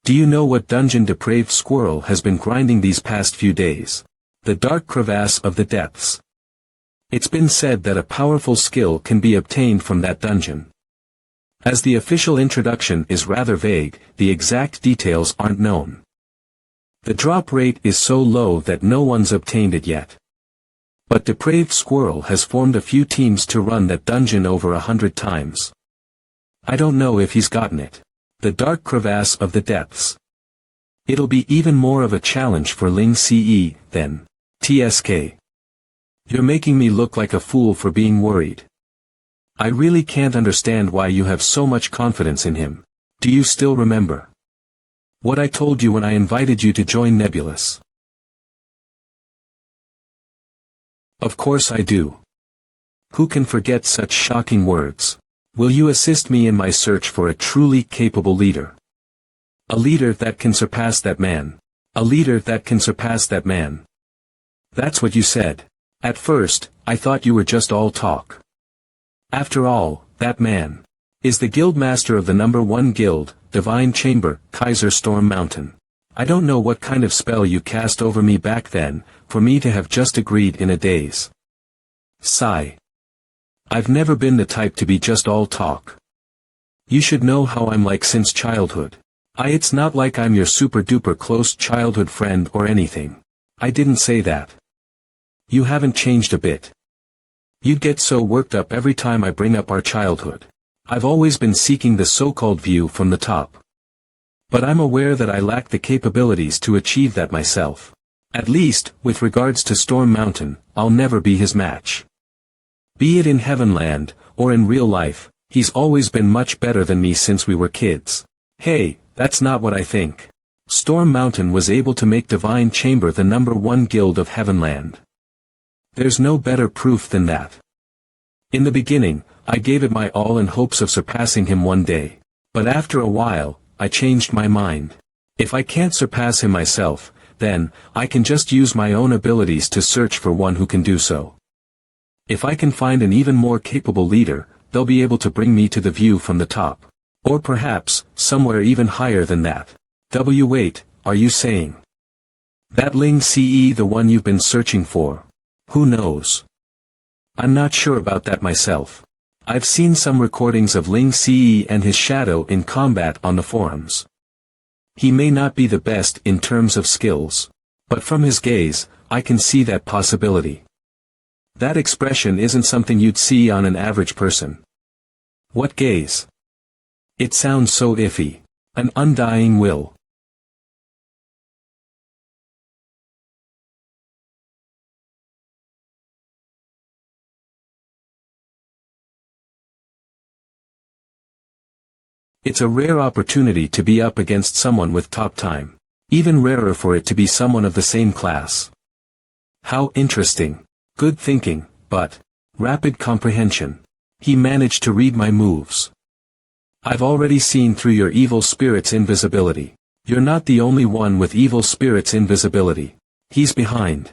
Do you know what dungeon depraved squirrel has been grinding these past few days? The dark crevasse of the depths. It's been said that a powerful skill can be obtained from that dungeon. As the official introduction is rather vague, the exact details aren't known. The drop rate is so low that no one's obtained it yet. But depraved squirrel has formed a few teams to run that dungeon over 100 times. I don't know if he's gotten it. The dark crevasse of the depths. It'll be even more of a challenge for Ling Ce than TSK. You're making me look like a fool for being worried. I really can't understand why you have so much confidence in him. Do you still remember what I told you when I invited you to join Nebulous? Of course I do. Who can forget such shocking words? Will you assist me in my search for a truly capable leader? A leader that can surpass that man. A leader that can surpass that man. That's what you said. At first, I thought you were just all talk. After all, that man is the guildmaster of the #1 guild, Divine Chamber, Kaiser Storm Mountain. I don't know what kind of spell you cast over me back then, for me to have just agreed in a daze. Sigh. I've never been the type to be just all talk. You should know how I'm like since childhood. It's not like I'm your super duper close childhood friend or anything. I didn't say that. You haven't changed a bit. You'd get so worked up every time I bring up our childhood. I've always been seeking the so-called view from the top. But I'm aware that I lack the capabilities to achieve that myself. At least, with regards to Storm Mountain, I'll never be his match. Be it in Heavenland, or in real life, he's always been much better than me since we were kids. Hey, that's not what I think. Storm Mountain was able to make Divine Chamber the #1 guild of Heavenland. There's no better proof than that. In the beginning, I gave it my all in hopes of surpassing him one day. But after a while, I changed my mind. If I can't surpass him myself, then, I can just use my own abilities to search for one who can do so. If I can find an even more capable leader, they'll be able to bring me to the view from the top. Or perhaps, somewhere even higher than that. Wait, are you saying that Ling Ce the one you've been searching for? Who knows? I'm not sure about that myself. I've seen some recordings of Ling Ce and his shadow in combat on the forums. He may not be the best in terms of skills. But from his gaze, I can see that possibility. That expression isn't something you'd see on an average person. What gaze? It sounds so iffy. An undying will. It's a rare opportunity to be up against someone with top time. Even rarer for it to be someone of the same class. How interesting. Good thinking, but rapid comprehension. He managed to read my moves. I've already seen through your evil spirit's invisibility. You're not the only one with evil spirit's invisibility. He's behind.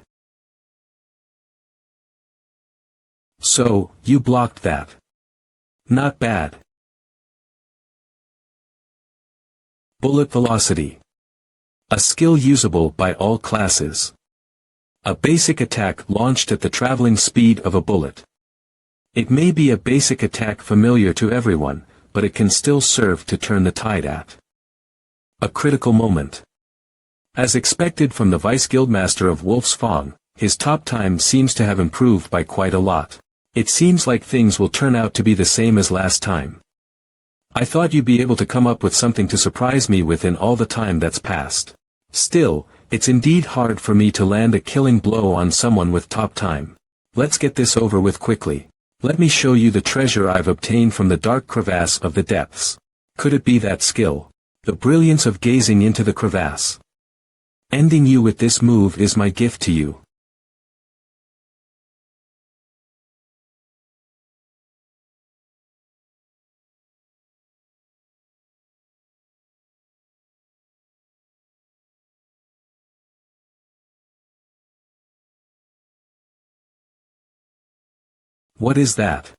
So, you blocked that. Not bad. Bullet velocity. A skill usable by all classes. A basic attack launched at the traveling speed of a bullet. It may be a basic attack familiar to everyone, but it can still serve to turn the tide at a critical moment. As expected from the Vice Guildmaster of Wolf's Fang, his top time seems to have improved by quite a lot. It seems like things will turn out to be the same as last time. I thought you'd be able to come up with something to surprise me with in all the time that's passed. Still, it's indeed hard for me to land a killing blow on someone with top time. Let's get this over with quickly. Let me show you the treasure I've obtained from the dark crevasse of the depths. Could it be that skill? The brilliance of gazing into the crevasse. Ending you with this move is my gift to you. What is that?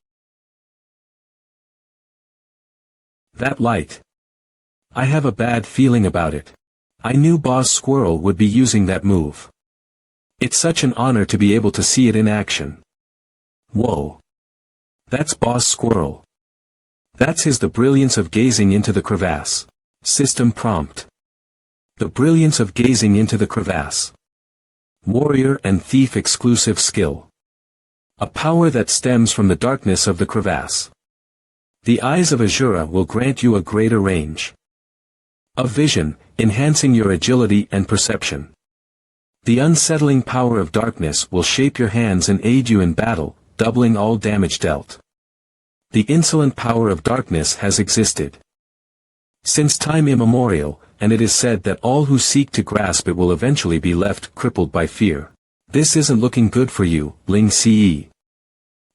That light. I have a bad feeling about it. I knew Boss Squirrel would be using that move. It's such an honor to be able to see it in action. Whoa. That's Boss Squirrel. That's the brilliance of gazing into the crevasse. System prompt. The brilliance of gazing into the crevasse. Warrior and thief exclusive skill. A power that stems from the darkness of the crevasse. The eyes of Azura will grant you a greater range of vision, enhancing your agility and perception. The unsettling power of darkness will shape your hands and aid you in battle, doubling all damage dealt. The insolent power of darkness has existed since time immemorial, and it is said that all who seek to grasp it will eventually be left crippled by fear. This isn't looking good for you, Ling Ce.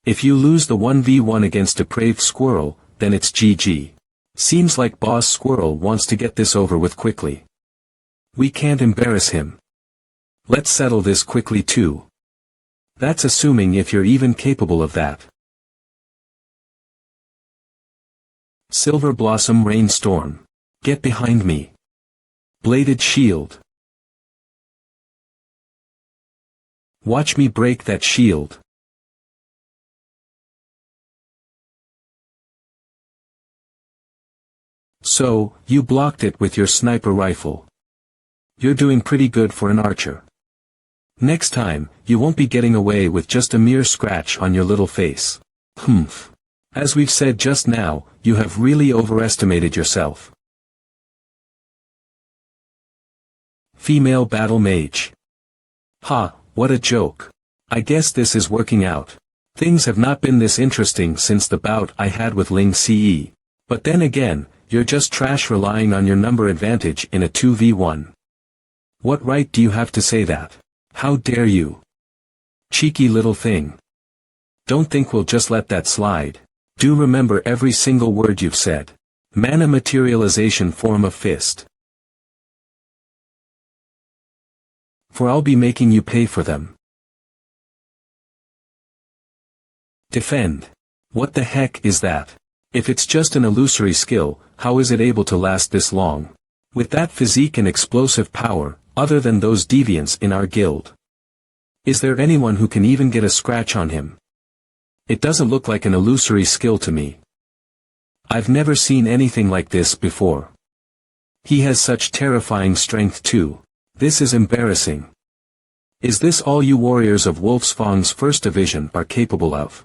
If you lose the 1v1 against Depraved Squirrel, then it's GG. Seems like Boss Squirrel wants to get this over with quickly. We can't embarrass him. Let's settle this quickly too. That's assuming if you're even capable of that. Silver Blossom Rainstorm. Get behind me. Bladed Shield. Watch me break that shield. So, you blocked it with your sniper rifle. You're doing pretty good for an archer. Next time, you won't be getting away with just a mere scratch on your little face. Humph. As we've said just now, you have really overestimated yourself. Female Battle Mage. Ha, what a joke. I guess this is working out. Things have not been this interesting since the bout I had with Ling Ce. But then again, you're just trash relying on your number advantage in a 2v1. What right do you have to say that? How dare you? Cheeky little thing. Don't think we'll just let that slide. Do remember every single word you've said. Mana materialization form of fist. For I'll be making you pay for them. Defend. What the heck is that? If it's just an illusory skill, how is it able to last this long? With that physique and explosive power, other than those deviants in our guild. Is there anyone who can even get a scratch on him? It doesn't look like an illusory skill to me. I've never seen anything like this before. He has such terrifying strength too. This is embarrassing. Is this all you warriors of Wolfsfang's first division are capable of?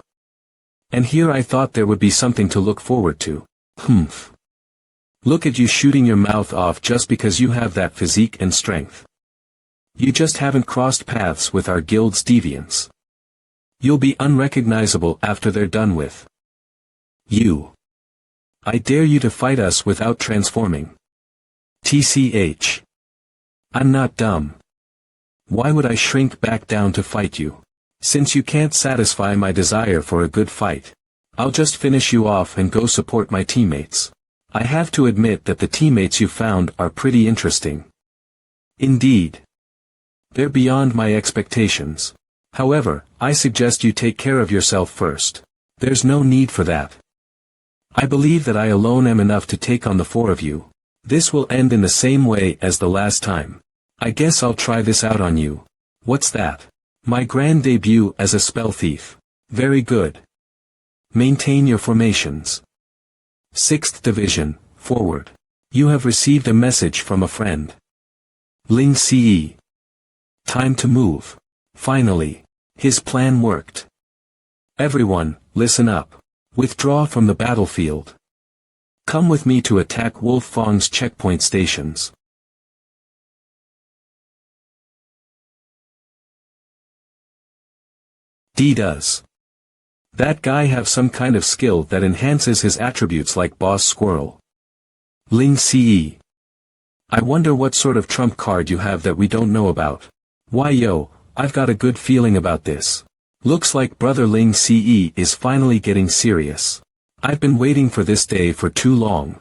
And here I thought there would be something to look forward to. Humph. Look at you shooting your mouth off just because you have that physique and strength. You just haven't crossed paths with our guild's deviants. You'll be unrecognizable after they're done with you. I dare you to fight us without transforming. TCH. I'm not dumb. Why would I shrink back down to fight you? Since you can't satisfy my desire for a good fight, I'll just finish you off and go support my teammates. I have to admit that the teammates you found are pretty interesting. Indeed. They're beyond my expectations. However, I suggest you take care of yourself first. There's no need for that. I believe that I alone am enough to take on the four of you. This will end in the same way as the last time. I guess I'll try this out on you. What's that? My grand debut as a spell thief. Very good. Maintain your formations. 6th Division, forward. You have received a message from a friend. Ling Ce. Time to move. Finally. His plan worked. Everyone, listen up. Withdraw from the battlefield. Come with me to attack Wolfang's checkpoint stations. Does that guy have some kind of skill that enhances his attributes like Boss Squirrel? Ling Ce. I wonder what sort of trump card you have that we don't know about. Why yo, I've got a good feeling about this. Looks like brother Ling Ce is finally getting serious. I've been waiting for this day for too long.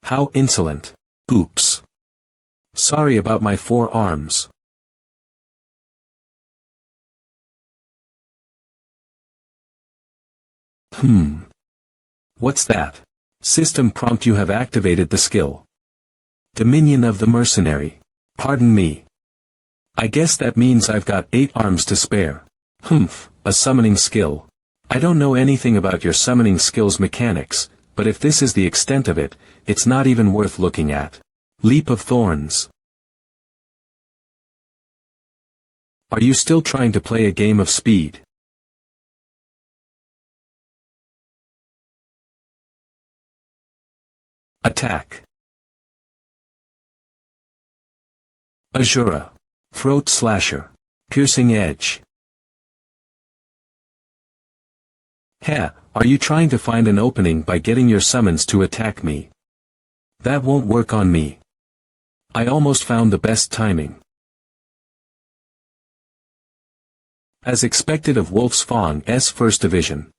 How insolent. Oops. Sorry about my 4 arms. What's that? System prompt: you have activated the skill. Dominion of the Mercenary. Pardon me. I guess that means I've got 8 arms to spare. A summoning skill. I don't know anything about your summoning skills mechanics, but if this is the extent of it, it's not even worth looking at. Leap of Thorns. Are you still trying to play a game of speed? Attack. Azura. Throat Slasher. Piercing Edge. Are you trying to find an opening by getting your summons to attack me? That won't work on me. I almost found the best timing. As expected of Wolf's Fang's First Division.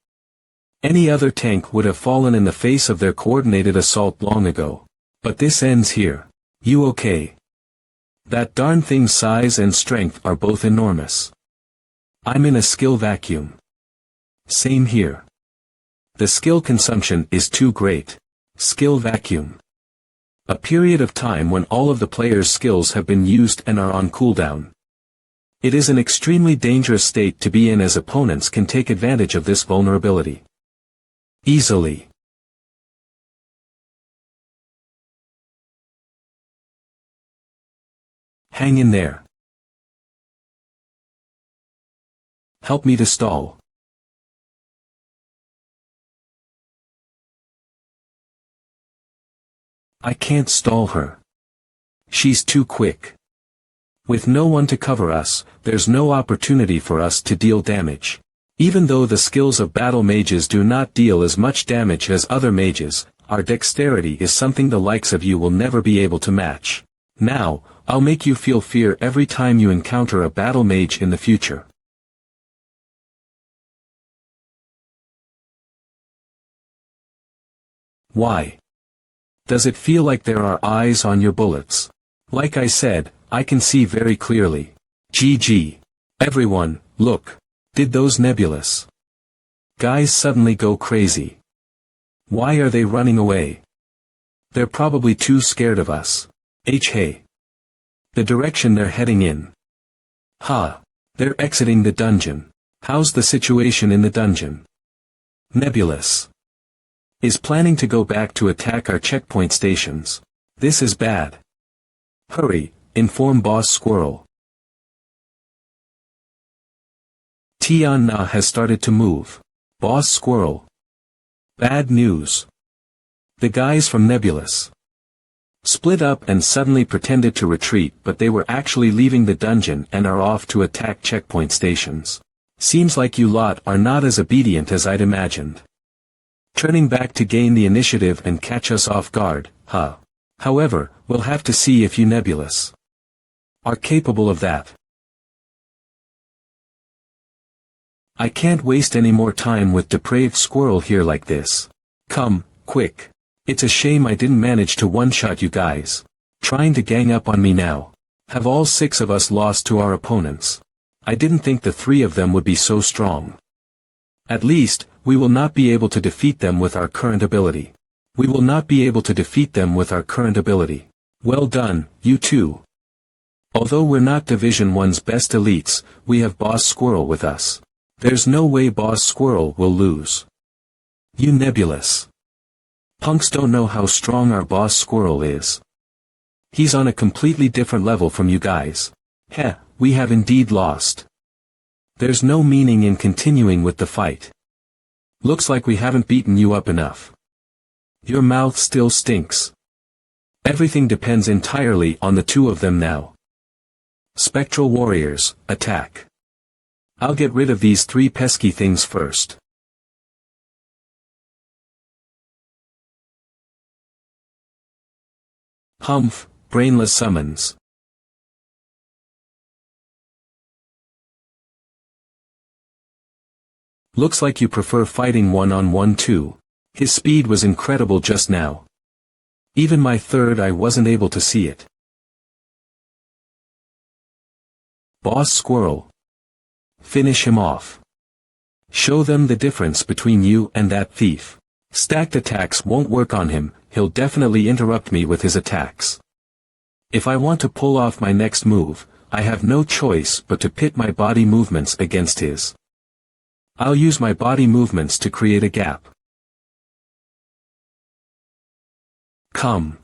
Any other tank would have fallen in the face of their coordinated assault long ago. But this ends here. You okay? That darn thing's size and strength are both enormous. I'm in a skill vacuum. Same here. The skill consumption is too great. Skill vacuum. A period of time when all of the player's skills have been used and are on cooldown. It is an extremely dangerous state to be in, as opponents can take advantage of this vulnerability. Easily. Hang in there. Help me to stall. I can't stall her. She's too quick. With no one to cover us, there's no opportunity for us to deal damage. Even though the skills of battle mages do not deal as much damage as other mages, our dexterity is something the likes of you will never be able to match. Now, I'll make you feel fear every time you encounter a battle mage in the future. Why? Does it feel like there are eyes on your bullets? Like I said, I can see very clearly. GG. Everyone, look. Did those nebulous guys suddenly go crazy? Why are they running away? They're probably too scared of us. Hey. The direction they're heading in. They're exiting the dungeon. How's the situation in the dungeon? Nebulous is planning to go back to attack our checkpoint stations. This is bad. Hurry, inform Boss Squirrel. Tiana has started to move. Boss Squirrel. Bad news. The guys from Nebulous split up and suddenly pretended to retreat, but they were actually leaving the dungeon and are off to attack checkpoint stations. Seems like you lot are not as obedient as I'd imagined. Turning back to gain the initiative and catch us off guard, However, we'll have to see if you Nebulous are capable of that. I can't waste any more time with depraved squirrel here like this. Come, quick. It's a shame I didn't manage to one-shot you guys. Trying to gang up on me now. Have all 6 of us lost to our opponents? I didn't think the 3 of them would be so strong. At least, we will not be able to defeat them with our current ability. Well done, you two. Although we're not Division 1's best elites, we have Boss Squirrel with us. There's no way Boss Squirrel will lose. You Nebulous punks don't know how strong our Boss Squirrel is. He's on a completely different level from you guys. We have indeed lost. There's no meaning in continuing with the fight. Looks like we haven't beaten you up enough. Your mouth still stinks. Everything depends entirely on the 2 of them now. Spectral Warriors, attack. I'll get rid of these 3 pesky things first. Brainless summons. Looks like you prefer fighting one-on-one too. His speed was incredible just now. Even my third eye wasn't able to see it. Boss Squirrel. Finish him off. Show them the difference between you and that thief. Stacked attacks won't work on him, he'll definitely interrupt me with his attacks. If I want to pull off my next move, I have no choice but to pit my body movements against his. I'll use my body movements to create a gap. Come.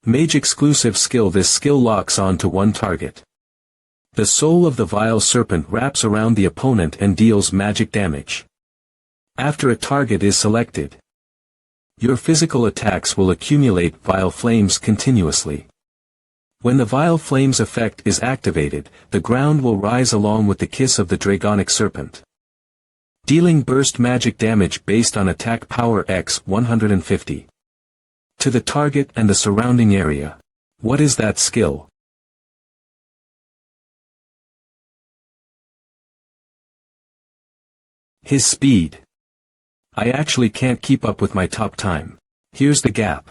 Mage exclusive skill. This skill locks on to one target. The soul of the vile serpent wraps around the opponent and deals magic damage. After a target is selected, your physical attacks will accumulate vile flames continuously. When the vile flames effect is activated, the ground will rise along with the kiss of the draconic serpent. Dealing burst magic damage based on attack power x 150. To the target and the surrounding area. What is that skill? His speed. I actually can't keep up with my top time. Here's the gap.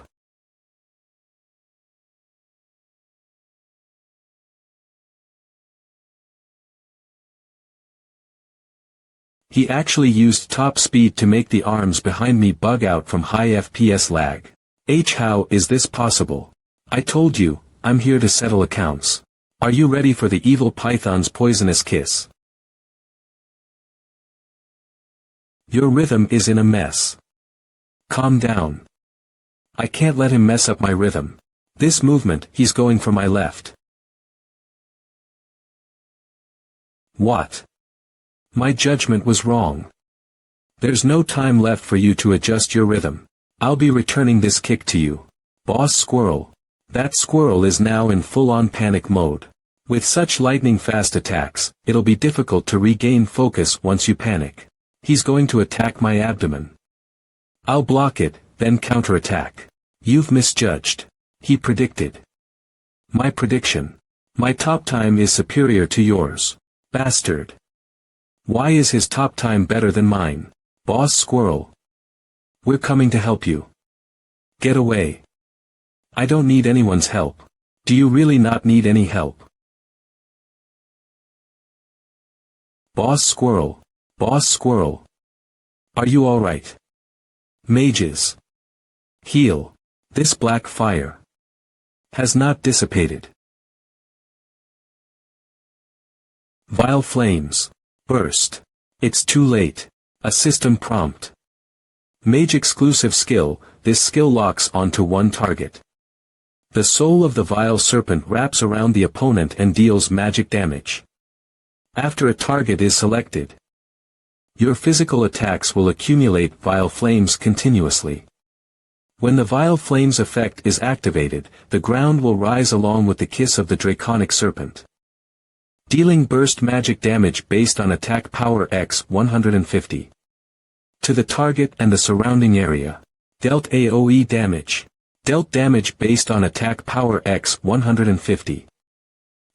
He actually used top speed to make the arms behind me bug out from high FPS lag. How is this possible? I told you, I'm here to settle accounts. Are you ready for the evil python's poisonous kiss? Your rhythm is in a mess. Calm down. I can't let him mess up my rhythm. This movement, he's going for my left. What? My judgment was wrong. There's no time left for you to adjust your rhythm. I'll be returning this kick to you. Boss Squirrel. That squirrel is now in full-on panic mode. With such lightning-fast attacks, it'll be difficult to regain focus once you panic. He's going to attack my abdomen. I'll block it, then counterattack. You've misjudged. He predicted. My prediction. My top time is superior to yours. Bastard. Why is his top time better than mine? Boss Squirrel. We're coming to help you. Get away. I don't need anyone's help. Do you really not need any help? Boss Squirrel. Boss Squirrel. Are you alright? Mages. Heal. This black fire has not dissipated. Vile flames. Burst. It's too late. A system prompt. Mage exclusive skill. This skill locks onto one target. The soul of the vile serpent wraps around the opponent and deals magic damage. After a target is selected, your physical attacks will accumulate vile flames continuously. When the vile flames effect is activated, the ground will rise along with the kiss of the draconic serpent. Dealing burst magic damage based on attack power x 150. To the target and the surrounding area. Dealt AoE damage. Dealt damage based on attack power x 150.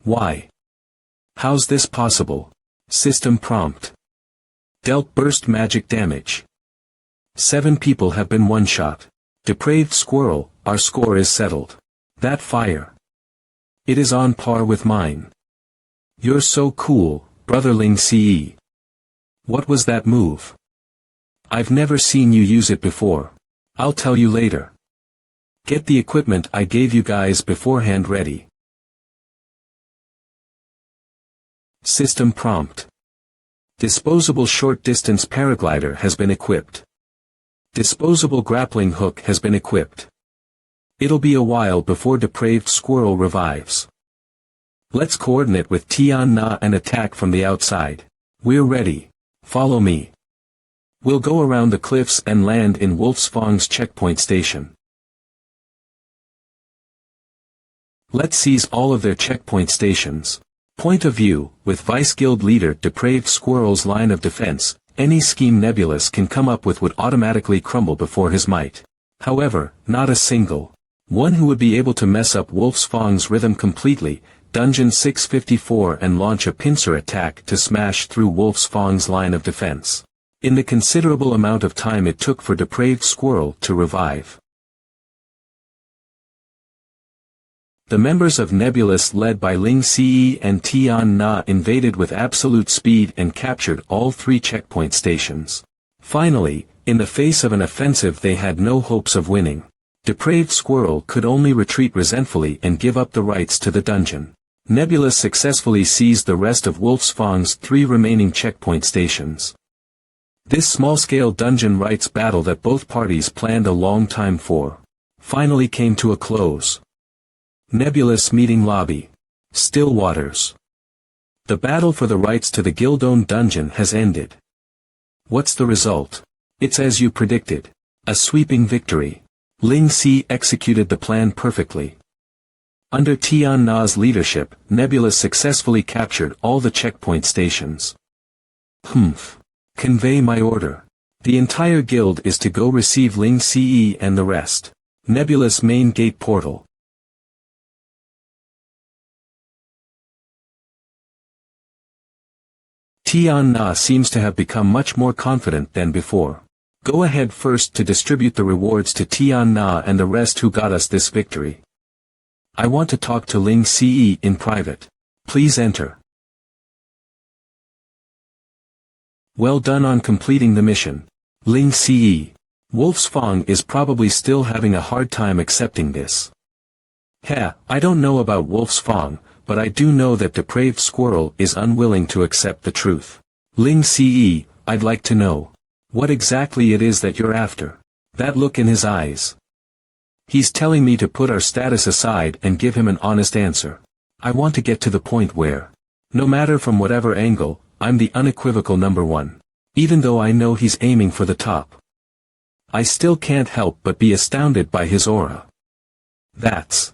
Why? How's this possible? System prompt. Dealt burst magic damage. 7 people have been one-shot. Depraved Squirrel, our score is settled. That fire. It is on par with mine. You're so cool, brotherling CE. What was that move? I've never seen you use it before. I'll tell you later. Get the equipment I gave you guys beforehand ready. System prompt. Disposable short-distance paraglider has been equipped. Disposable grappling hook has been equipped. It'll be a while before Depraved Squirrel revives. Let's coordinate with Tian Na and attack from the outside. We're ready. Follow me. We'll go around the cliffs and land in Wolf's Fang's checkpoint station. Let's seize all of their checkpoint stations. Point of view, with Vice Guild leader Depraved Squirrel's line of defense, any scheme Nebulous can come up with would automatically crumble before his might. However, not a single one who would be able to mess up Wolf's Fang's rhythm completely. Dungeon 654 and launch a pincer attack to smash through Wolf's Fang's line of defense. In the considerable amount of time it took for Depraved Squirrel to revive. The members of Nebulous led by Ling Ce and Tian Na invaded with absolute speed and captured all 3 checkpoint stations. Finally, in the face of an offensive they had no hopes of winning, Depraved Squirrel could only retreat resentfully and give up the rights to the dungeon. Nebulous successfully seized the rest of Wolf's Fang's 3 remaining checkpoint stations. This small-scale dungeon rights battle that both parties planned a long time for, finally came to a close. Nebulous meeting lobby. Still waters. The battle for the rights to the Gildone dungeon has ended. What's the result? It's as you predicted. A sweeping victory. Ling Ce executed the plan perfectly. Under Tian Na's leadership, Nebulous successfully captured all the checkpoint stations. Convey my order. The entire guild is to go receive Ling Ce and the rest. Nebulous main gate portal. Tian Na seems to have become much more confident than before. Go ahead first to distribute the rewards to Tian Na and the rest who got us this victory. I want to talk to Ling Ce in private. Please enter. Well done on completing the mission. Ling Ce. Wolf's Fang is probably still having a hard time accepting this. I don't know about Wolf's Fang, but I do know that Depraved Squirrel is unwilling to accept the truth. Ling Ce, I'd like to know what exactly it is that you're after. That look in his eyes. He's telling me to put our status aside and give him an honest answer. I want to get to the point where, no matter from whatever angle, I'm the unequivocal number 1. Even though I know he's aiming for the top, I still can't help but be astounded by his aura. That's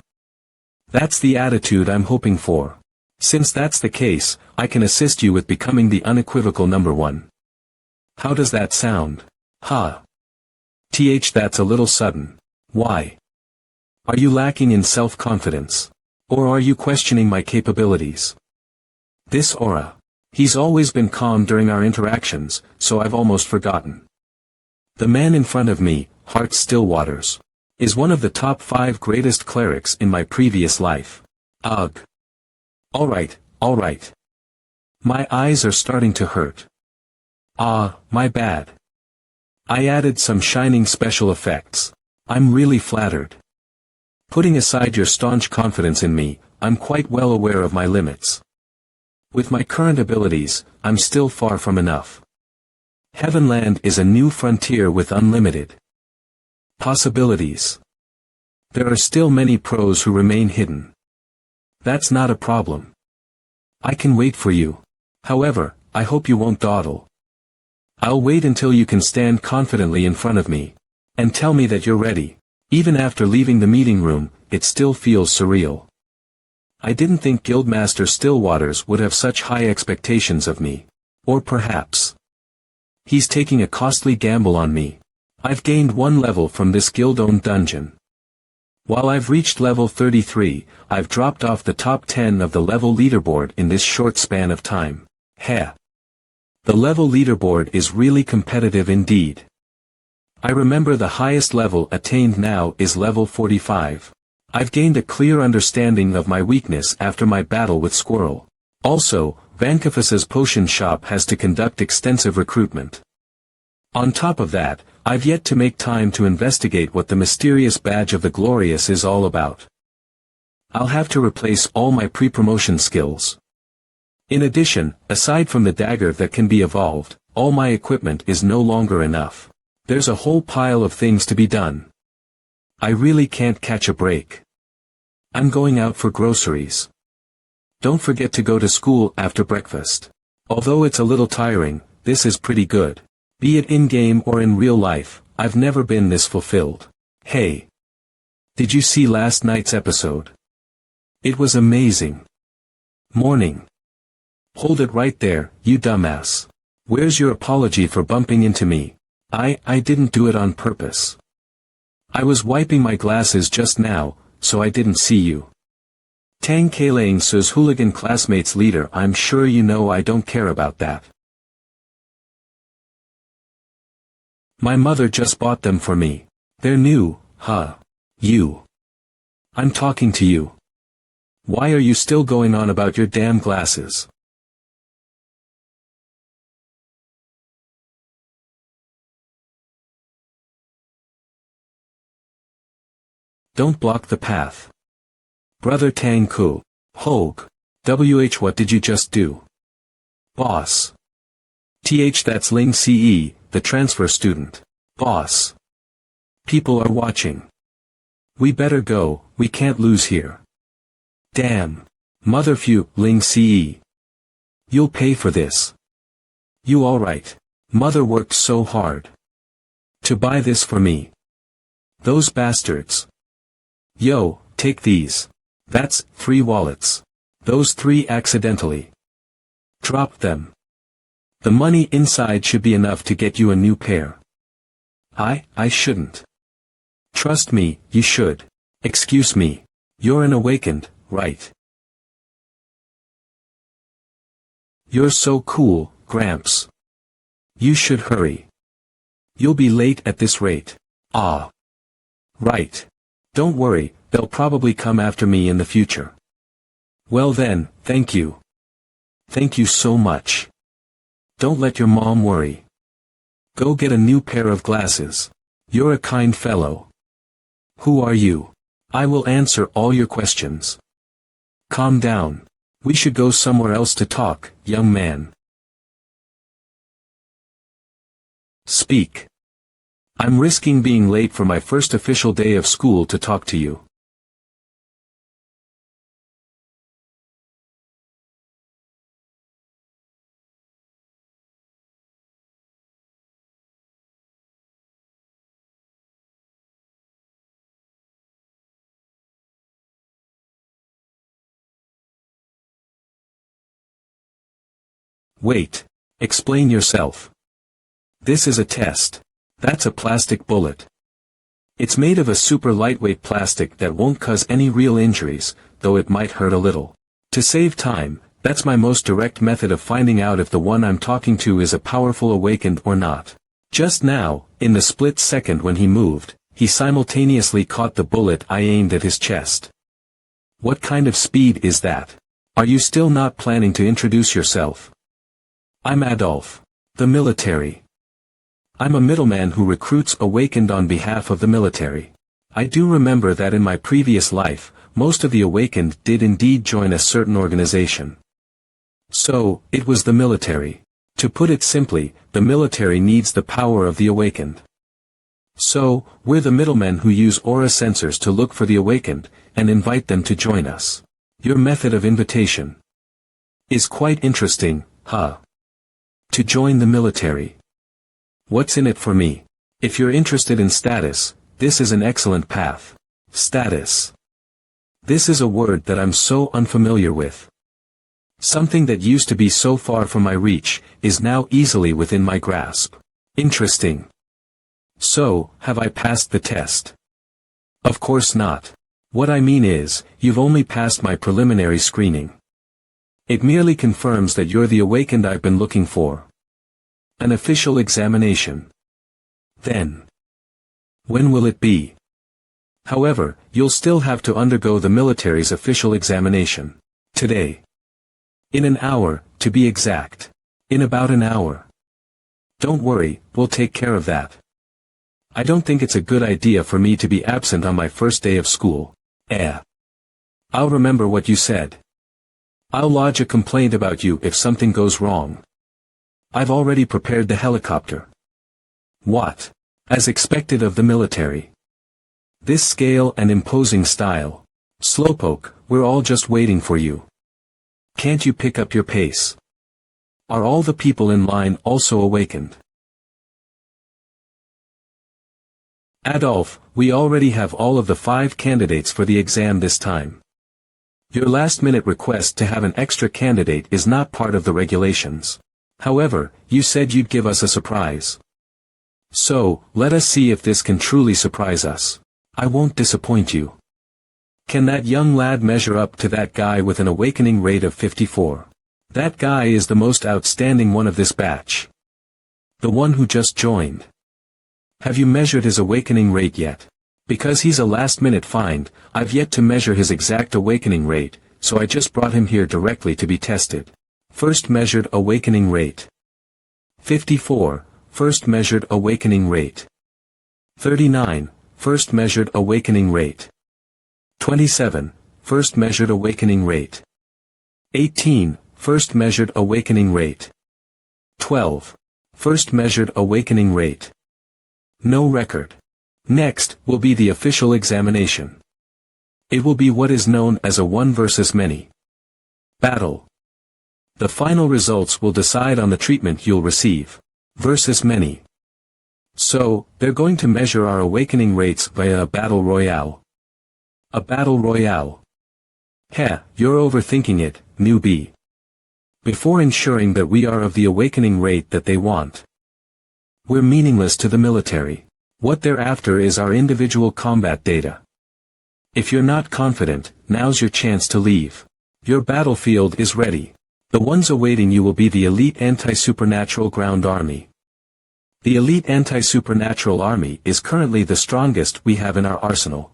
the attitude I'm hoping for. Since that's the case, I can assist you with becoming the unequivocal number 1. How does that sound? That's a little sudden. Why? Are you lacking in self-confidence? Or are you questioning my capabilities? This aura. He's always been calm during our interactions, so I've almost forgotten. The man in front of me, Heart Stillwaters, is one of the top 5 greatest clerics in my previous life. Ugh. Alright. My eyes are starting to hurt. My bad. I added some shining special effects. I'm really flattered. Putting aside your staunch confidence in me, I'm quite well aware of my limits. With my current abilities, I'm still far from enough. Heavenland is a new frontier with unlimited possibilities. There are still many pros who remain hidden. That's not a problem. I can wait for you. However, I hope you won't dawdle. I'll wait until you can stand confidently in front of me, and tell me that you're ready. Even after leaving the meeting room, it still feels surreal. I didn't think Guildmaster Stillwaters would have such high expectations of me. Or perhaps he's taking a costly gamble on me. I've gained 1 level from this guild-owned dungeon. While I've reached level 33, I've dropped off the top 10 of the level leaderboard in this short span of time. The level leaderboard is really competitive indeed. I remember the highest level attained now is level 45. I've gained a clear understanding of my weakness after my battle with Squirrel. Also, Vankafus's potion shop has to conduct extensive recruitment. On top of that, I've yet to make time to investigate what the mysterious badge of the Glorious is all about. I'll have to replace all my pre-promotion skills. In addition, aside from the dagger that can be evolved, all my equipment is no longer enough. There's a whole pile of things to be done. I really can't catch a break. I'm going out for groceries. Don't forget to go to school after breakfast. Although it's a little tiring, this is pretty good. Be it in-game or in real life, I've never been this fulfilled. Hey! Did you see last night's episode? It was amazing. Morning. Hold it right there, you dumbass. Where's your apology for bumping into me? I didn't do it on purpose. I was wiping my glasses just now, so I didn't see you. Tang Kailang says hooligan classmates leader. I'm sure you know I don't care about that. My mother just bought them for me. They're new, huh? You. I'm talking to you. Why are you still going on about your damn glasses? Don't block the path. Brother Tang Ku. Hogue. What did you just do? Boss. That's Ling Ce, the transfer student. Boss. People are watching. We better go, we can't lose here. Damn. Mother phew, Ling Ce. You'll pay for this. You alright? Mother worked so hard to buy this for me. Those bastards. Yo, take these. That's 3 wallets. Those 3 accidentally. Drop them. The money inside should be enough to get you a new pair. I shouldn't. Trust me, you should. Excuse me. You're an awakened, right? You're so cool, Gramps. You should hurry. You'll be late at this rate. Ah. Right. Don't worry, they'll probably come after me in the future. Well then, thank you. Thank you so much. Don't let your mom worry. Go get a new pair of glasses. You're a kind fellow. Who are you? I will answer all your questions. Calm down. We should go somewhere else to talk, young man. Speak. I'm risking being late for my first official day of school to talk to you. Wait. Explain yourself. This is a test. That's a plastic bullet. It's made of a super lightweight plastic that won't cause any real injuries, though it might hurt a little. To save time, that's my most direct method of finding out if the one I'm talking to is a powerful awakened or not. Just now, in the split second when he moved, he simultaneously caught the bullet I aimed at his chest. What kind of speed is that? Are you still not planning to introduce yourself? I'm Adolf. The military. I'm a middleman who recruits awakened on behalf of the military. I do remember that in my previous life, most of the awakened did indeed join a certain organization. So, it was the military. To put it simply, the military needs the power of the awakened. So, we're the middlemen who use aura sensors to look for the awakened, and invite them to join us. Your method of invitation is quite interesting, huh? To join the military. What's in it for me? If you're interested in status, this is an excellent path. Status. This is a word that I'm so unfamiliar with. Something that used to be so far from my reach, is now easily within my grasp. Interesting. So, have I passed the test? Of course not. What I mean is, you've only passed my preliminary screening. It merely confirms that you're the awakened I've been looking for. An official examination. Then. When will it be? However, you'll still have to undergo the military's official examination. Today. In an hour, to be exact. In about an hour. Don't worry, we'll take care of that. I don't think it's a good idea for me to be absent on my first day of school. I'll remember what you said. I'll lodge a complaint about you if something goes wrong. I've already prepared the helicopter. What? As expected of the military. This scale and imposing style. Slowpoke, we're all just waiting for you. Can't you pick up your pace? Are all the people in line also awakened? Adolf, we already have all of the 5 candidates for the exam this time. Your last-minute request to have an extra candidate is not part of the regulations. However, you said you'd give us a surprise. So, let us see if this can truly surprise us. I won't disappoint you. Can that young lad measure up to that guy with an awakening rate of 54? That guy is the most outstanding one of this batch. The one who just joined. Have you measured his awakening rate yet? Because he's a last-minute find, I've yet to measure his exact awakening rate, so I just brought him here directly to be tested. First measured awakening rate. 54, first measured awakening rate. 39, first measured awakening rate. 27, first measured awakening rate. 18, first measured awakening rate. 12, first measured awakening rate. No record. Next, will be the official examination. It will be what is known as a one versus many battle. The final results will decide on the treatment you'll receive. Versus many. So, they're going to measure our awakening rates via a battle royale. A battle royale. Heh, you're overthinking it, newbie. Before ensuring that we are of the awakening rate that they want. We're meaningless to the military. What they're after is our individual combat data. If you're not confident, now's your chance to leave. Your battlefield is ready. The ones awaiting you will be the elite anti-supernatural ground army. The elite anti-supernatural army is currently the strongest we have in our arsenal.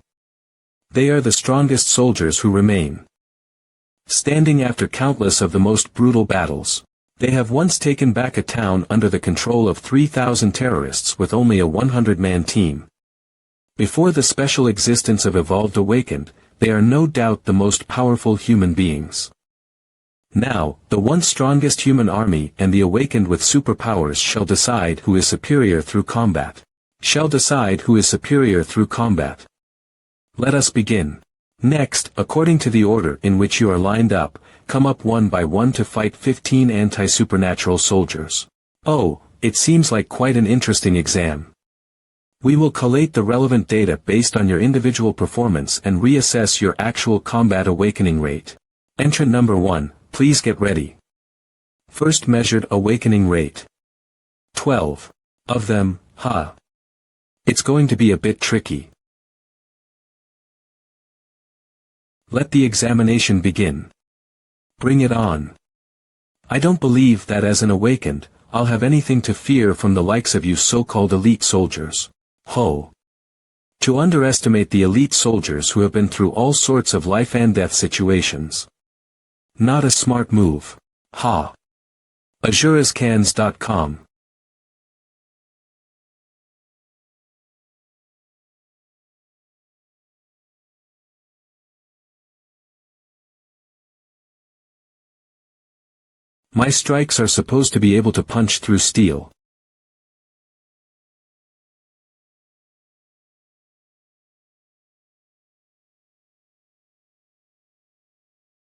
They are the strongest soldiers who remain. Standing after countless of the most brutal battles, they have once taken back a town under the control of 3,000 terrorists with only a 100-man team. Before the special existence of Evolved Awakened, they are no doubt the most powerful human beings. Now, the once strongest human army and the awakened with superpowers shall decide who is superior through combat. Shall decide who is superior through combat. Let us begin. Next, according to the order in which you are lined up, come up one by one to fight 15 anti-supernatural soldiers. Oh, it seems like quite an interesting exam. We will collate the relevant data based on your individual performance and reassess your actual combat awakening rate. Entrant number 1. Please get ready. First measured awakening rate. 12. Of them, huh? It's going to be a bit tricky. Let the examination begin. Bring it on. I don't believe that as an awakened, I'll have anything to fear from the likes of you so-called elite soldiers. Ho! To underestimate the elite soldiers who have been through all sorts of life and death situations. Not a smart move. Ha. AzureScans.com. My strikes are supposed to be able to punch through steel.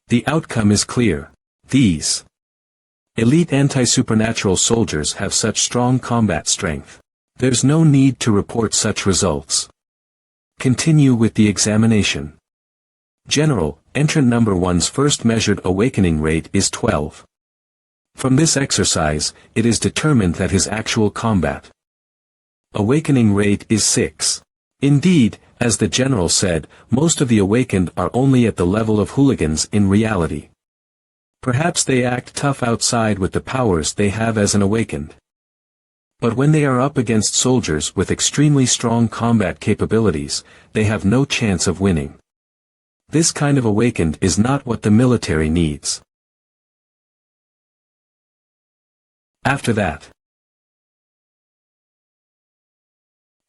The outcome is clear. These elite anti-supernatural soldiers have such strong combat strength. There's no need to report such results. Continue with the examination. General, entrant number 1's first measured awakening rate is 12. From this exercise, it is determined that his actual combat awakening rate is 6. Indeed, as the general said, most of the awakened are only at the level of hooligans in reality. Perhaps they act tough outside with the powers they have as an awakened. But when they are up against soldiers with extremely strong combat capabilities, they have no chance of winning. This kind of awakened is not what the military needs. After that,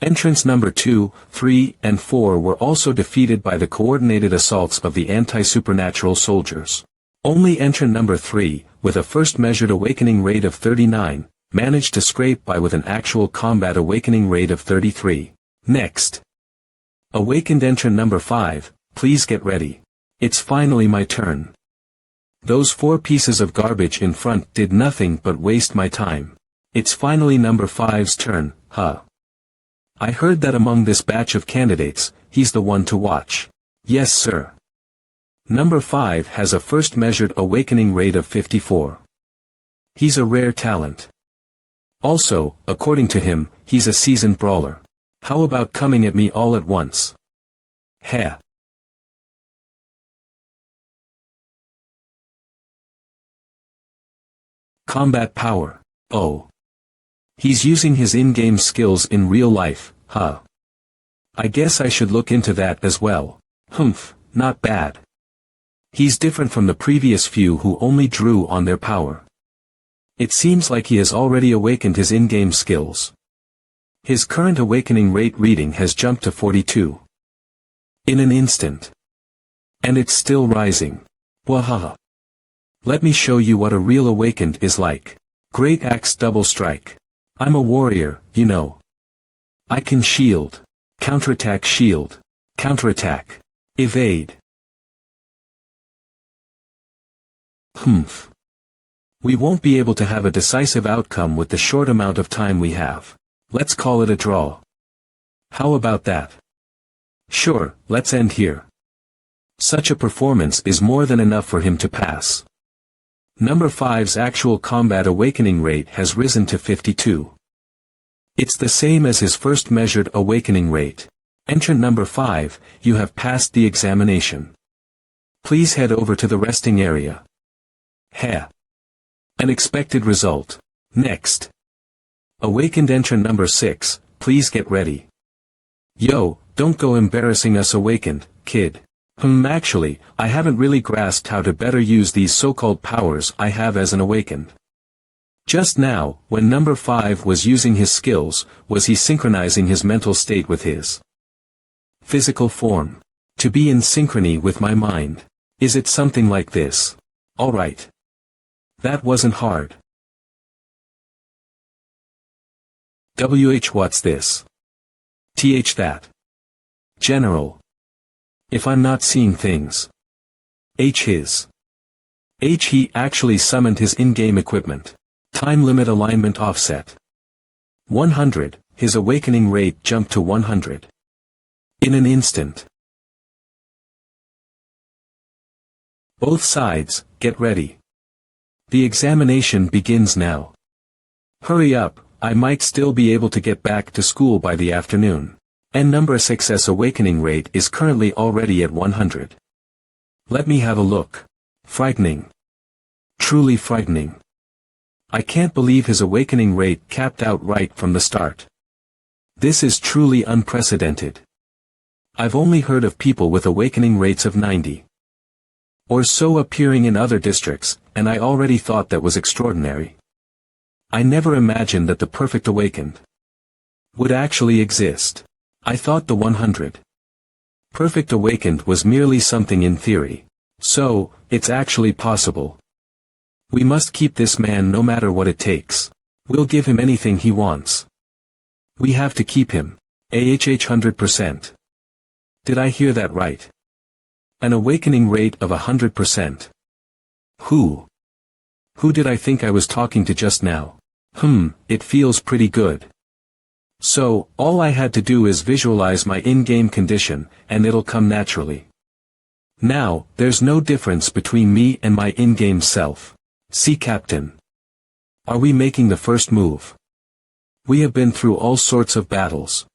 entrants number 2, 3, and 4 were also defeated by the coordinated assaults of the anti-supernatural soldiers. Only entrant number 3, with a first measured awakening rate of 39, managed to scrape by with an actual combat awakening rate of 33. Next. Awakened entrant number 5, please get ready. It's finally my turn. Those 4 pieces of garbage in front did nothing but waste my time. It's finally number 5's turn, huh? I heard that among this batch of candidates, he's the one to watch. Yes sir. Number 5 has a first measured awakening rate of 54. He's a rare talent. Also, according to him, he's a seasoned brawler. How about coming at me all at once? Heh. Combat power. Oh. He's using his in-game skills in real life, huh? I guess I should look into that as well. Humph, not bad. He's different from the previous few who only drew on their power. It seems like he has already awakened his in-game skills. His current awakening rate reading has jumped to 42. In an instant. And it's still rising. Wahaha. Let me show you what a real awakened is like. Great Axe Double Strike. I'm a warrior, you know. I can shield. Counterattack, shield. Counterattack. Evade. Humph. We won't be able to have a decisive outcome with the short amount of time we have. Let's call it a draw. How about that? Sure, let's end here. Such a performance is more than enough for him to pass. Number 5's actual combat awakening rate has risen to 52. It's the same as his first measured awakening rate. Entrant number 5, you have passed the examination. Please head over to the resting area. Heh. An expected result. Next. Awakened entrant number 6, please get ready. Yo, don't go embarrassing us awakened, kid. Actually, I haven't really grasped how to better use these so-called powers I have as an awakened. Just now, when number 5 was using his skills, was he synchronizing his mental state with his physical form? To be in synchrony with my mind. Is it something like this? Alright. That wasn't hard. What's this? That. General. If I'm not seeing things. His. He actually summoned his in-game equipment. Time limit alignment offset. 100, his awakening rate jumped to 100. In an instant. Both sides, get ready. The examination begins now. Hurry up, I might still be able to get back to school by the afternoon. And number 6's awakening rate is currently already at 100. Let me have a look. Frightening. Truly frightening. I can't believe his awakening rate capped out right from the start. This is truly unprecedented. I've only heard of people with awakening rates of 90. Or so appearing in other districts, and I already thought that was extraordinary. I never imagined that the perfect awakened would actually exist. I thought the 100 perfect awakened was merely something in theory. So, it's actually possible. We must keep this man no matter what it takes. We'll give him anything he wants. We have to keep him. 100%. Did I hear that right? An awakening rate of 100%. Who did I think I was talking to just now? It feels pretty good. So, all I had to do is visualize my in-game condition, and it'll come naturally. Now, there's no difference between me and my in-game self. See, Captain. Are we making the first move? We have been through all sorts of battles.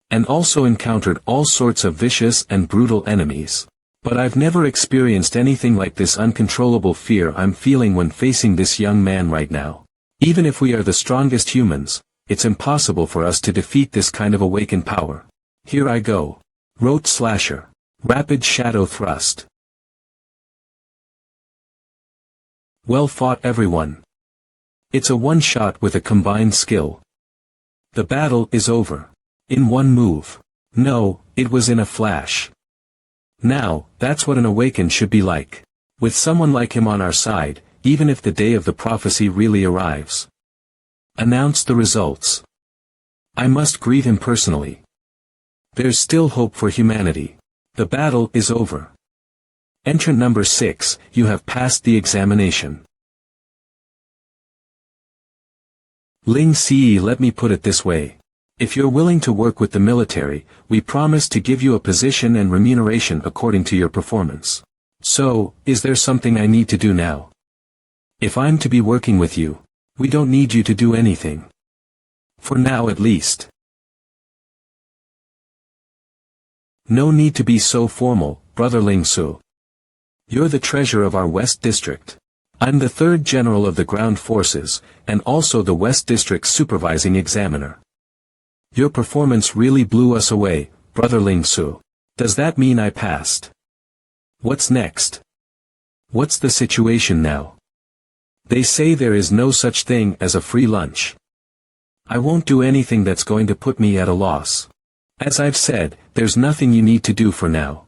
And also encountered all sorts of vicious and brutal enemies. But I've never experienced anything like this uncontrollable fear I'm feeling when facing this young man right now. Even if we are the strongest humans, it's impossible for us to defeat this kind of awakened power. Here I go. Rote Slasher. Rapid Shadow Thrust. Well fought, everyone. It's a one-shot with a combined skill. The battle is over. In one move. No, it was in a flash. Now, that's what an awakened should be like. With someone like him on our side, even if the day of the prophecy really arrives. Announce the results. I must greet him personally. There's still hope for humanity. The battle is over. Entrant number 6, you have passed the examination. Ling Ce, let me put it this way. If you're willing to work with the military, we promise to give you a position and remuneration according to your performance. So, is there something I need to do now? If I'm to be working with you, we don't need you to do anything. For now at least. No need to be so formal, Brother Ling Ce. You're the treasurer of our West District. I'm the 3rd General of the Ground Forces, and also the West District Supervising Examiner. Your performance really blew us away, Brother Ling Ce. Does that mean I passed? What's next? What's the situation now? They say there is no such thing as a free lunch. I won't do anything that's going to put me at a loss. As I've said, there's nothing you need to do for now.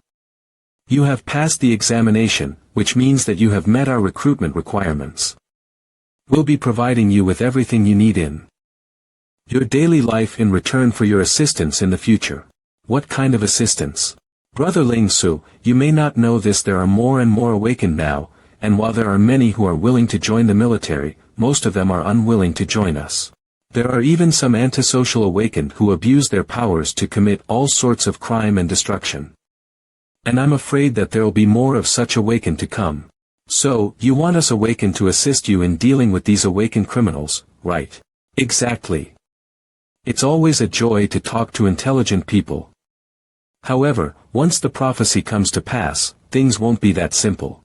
You have passed the examination, which means that you have met our recruitment requirements. We'll be providing you with everything you need in your daily life in return for your assistance in the future. What kind of assistance? Brother Ling Su, you may not know this, there are more and more awakened now, and while there are many who are willing to join the military, most of them are unwilling to join us. There are even some antisocial awakened who abuse their powers to commit all sorts of crime and destruction. And I'm afraid that there will be more of such awakened to come. So, you want us awakened to assist you in dealing with these awakened criminals, right? Exactly. It's always a joy to talk to intelligent people. However, once the prophecy comes to pass, things won't be that simple.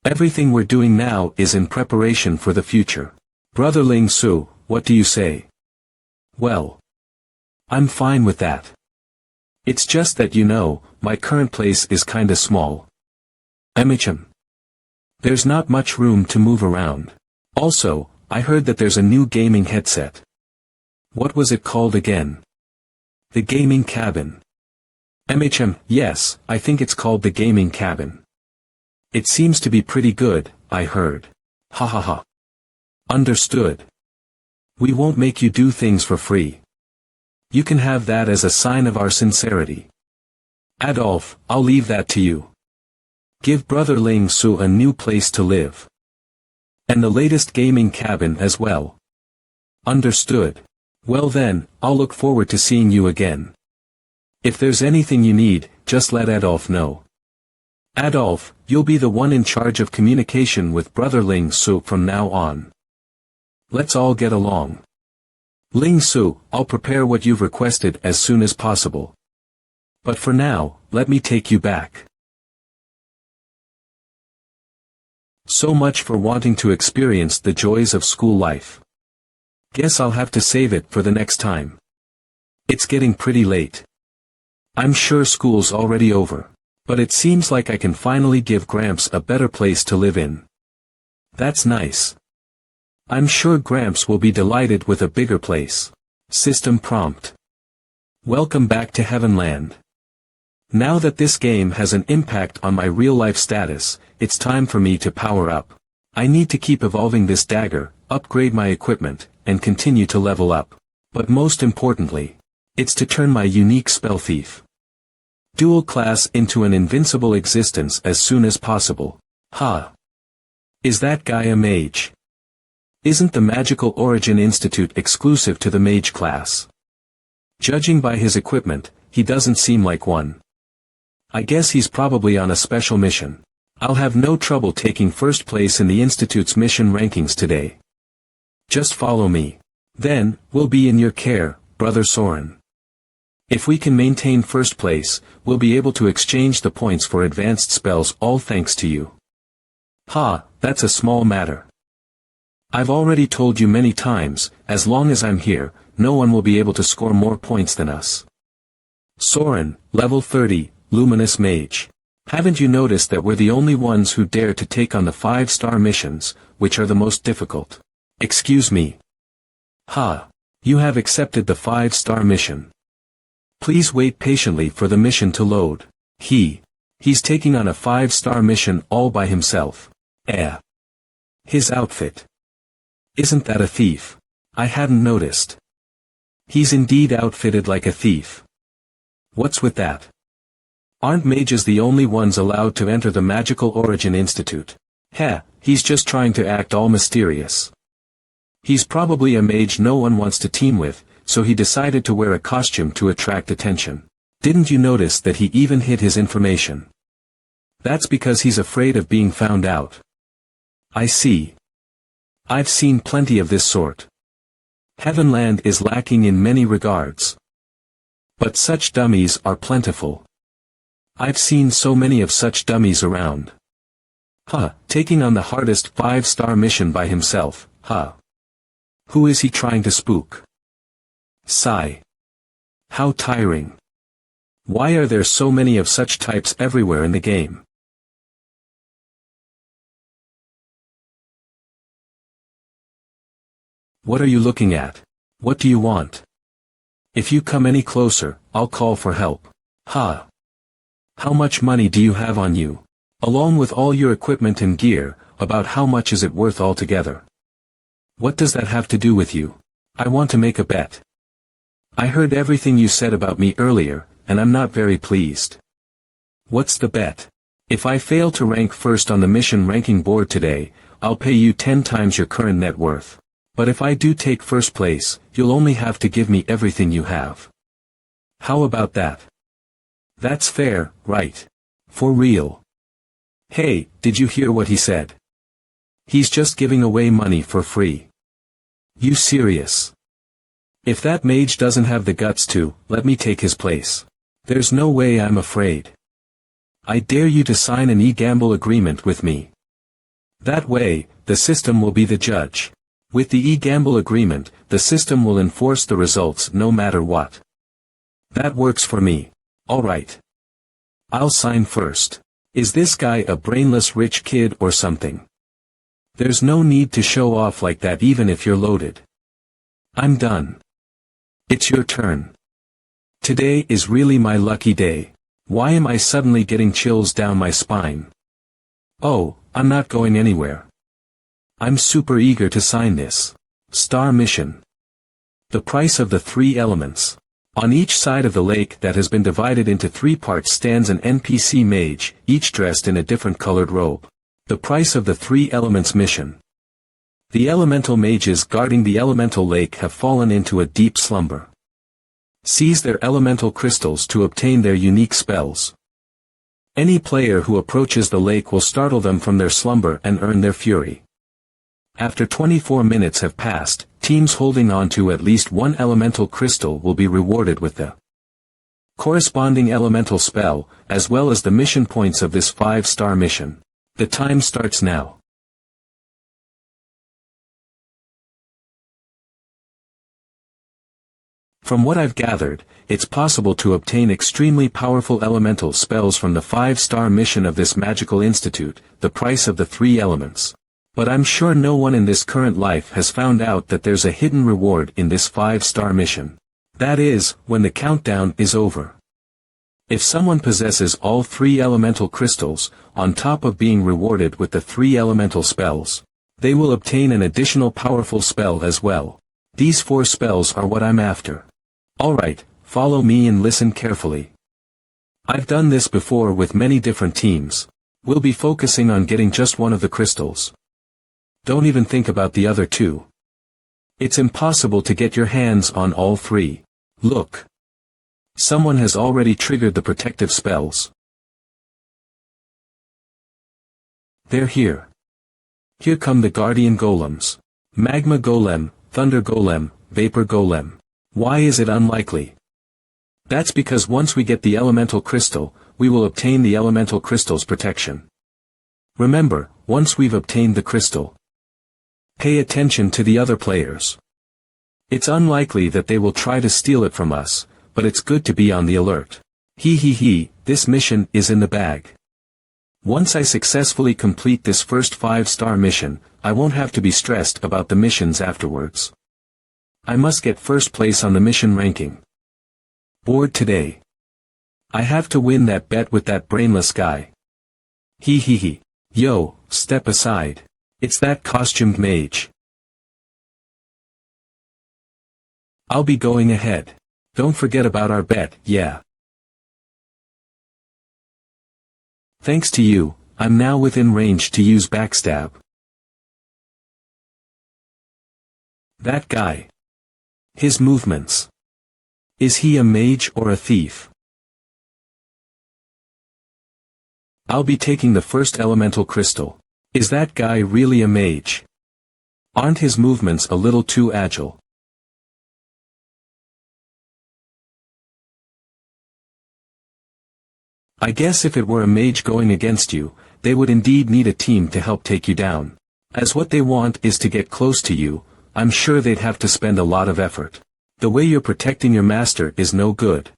Everything we're doing now is in preparation for the future. Brother Ling Su, what do you say? Well, I'm fine with that. It's just that my current place is kinda small. MHM. There's not much room to move around. Also, I heard that there's a new gaming headset. What was it called again? The gaming cabin. MHM, yes, I think it's called the gaming cabin. It seems to be pretty good, I heard. Ha ha ha. Understood. We won't make you do things for free. You can have that as a sign of our sincerity. Adolf, I'll leave that to you. Give Brother Ling Su a new place to live. And the latest gaming cabin as well. Understood. Well then, I'll look forward to seeing you again. If there's anything you need, just let Adolf know. Adolf, you'll be the one in charge of communication with Brother Ling Su from now on. Let's all get along. Ling Su, I'll prepare what you've requested as soon as possible. But for now, let me take you back. So much for wanting to experience the joys of school life. Guess I'll have to save it for the next time. It's getting pretty late. I'm sure school's already over. But it seems like I can finally give Gramps a better place to live in. That's nice. I'm sure Gramps will be delighted with a bigger place. System prompt. Welcome back to Heavenland. Now that this game has an impact on my real-life status, it's time for me to power up. I need to keep evolving this dagger, upgrade my equipment, and continue to level up. But most importantly, it's to turn my unique spell thief dual class into an invincible existence as soon as possible. Is that guy a mage? Isn't the Magical Origin Institute exclusive to the mage class? Judging by his equipment, he doesn't seem like one. I guess he's probably on a special mission. I'll have no trouble taking first place in the Institute's mission rankings today. Just follow me. Then, we'll be in your care, Brother Soren. If we can maintain first place, we'll be able to exchange the points for advanced spells, all thanks to you. That's a small matter. I've already told you many times, as long as I'm here, no one will be able to score more points than us. Soren, level 30, Luminous Mage. Haven't you noticed that we're the only ones who dare to take on the 5-star missions, which are the most difficult? Excuse me. You have accepted the 5-star mission. Please wait patiently for the mission to load. He's taking on a 5-star mission all by himself. His outfit. Isn't that a thief? I hadn't noticed. He's indeed outfitted like a thief. What's with that? Aren't mages the only ones allowed to enter the Magical Origin Institute? He's just trying to act all mysterious. He's probably a mage no one wants to team with, so he decided to wear a costume to attract attention. Didn't you notice that he even hid his information? That's because he's afraid of being found out. I see. I've seen plenty of this sort. Heavenland is lacking in many regards. But such dummies are plentiful. I've seen so many of such dummies around. Taking on the hardest 5-star mission by himself, Who is he trying to spook? Sigh. How tiring. Why are there so many of such types everywhere in the game? What are you looking at? What do you want? If you come any closer, I'll call for help. Ha! How much money do you have on you? Along with all your equipment and gear, about how much is it worth altogether? What does that have to do with you? I want to make a bet. I heard everything you said about me earlier, and I'm not very pleased. What's the bet? If I fail to rank first on the mission ranking board today, I'll pay you 10 times your current net worth. But if I do take first place, you'll only have to give me everything you have. How about that? That's fair, right? For real. Hey, did you hear what he said? He's just giving away money for free. You serious? If that mage doesn't have the guts to, let me take his place. There's no way I'm afraid. I dare you to sign an e-gamble agreement with me. That way, the system will be the judge. With the e-gamble agreement, the system will enforce the results no matter what. That works for me. Alright. I'll sign first. Is this guy a brainless rich kid or something? There's no need to show off like that even if you're loaded. I'm done. It's your turn. Today is really my lucky day. Why am I suddenly getting chills down my spine? Oh, I'm not going anywhere. I'm super eager to sign this. Star mission. The price of the 3 elements. On each side of the lake that has been divided into 3 parts stands an NPC mage, each dressed in a different colored robe. The price of the 3 elements mission. The elemental mages guarding the elemental lake have fallen into a deep slumber. Seize their elemental crystals to obtain their unique spells. Any player who approaches the lake will startle them from their slumber and earn their fury. After 24 minutes have passed, teams holding on to at least 1 elemental crystal will be rewarded with the corresponding elemental spell, as well as the mission points of this 5-star mission. The time starts now. From what I've gathered, it's possible to obtain extremely powerful elemental spells from the 5-star mission of this magical institute, the price of the 3 elements. But I'm sure no one in this current life has found out that there's a hidden reward in this 5-star mission. That is, when the countdown is over. If someone possesses all 3 elemental crystals, on top of being rewarded with the 3 elemental spells, they will obtain an additional powerful spell as well. These 4 spells are what I'm after. Alright, follow me and listen carefully. I've done this before with many different teams. We'll be focusing on getting just one of the crystals. Don't even think about the other 2. It's impossible to get your hands on all 3. Look. Someone has already triggered the protective spells. They're here. Here come the guardian golems. Magma golem, thunder golem, vapor golem. Why is it unlikely? That's because once we get the elemental crystal, we will obtain the elemental crystal's protection. Remember, once we've obtained the crystal, pay attention to the other players. It's unlikely that they will try to steal it from us, but it's good to be on the alert. This mission is in the bag. Once I successfully complete this first 5-star mission, I won't have to be stressed about the missions afterwards. I must get first place on the mission ranking board today. I have to win that bet with that brainless guy. Yo, step aside. It's that costumed mage. I'll be going ahead. Don't forget about our bet, yeah. Thanks to you, I'm now within range to use backstab. That guy. His movements. Is he a mage or a thief? I'll be taking the first elemental crystal. Is that guy really a mage? Aren't his movements a little too agile? I guess if it were a mage going against you, they would indeed need a team to help take you down. As what they want is to get close to you, I'm sure they'd have to spend a lot of effort. The way you're protecting your master is no good.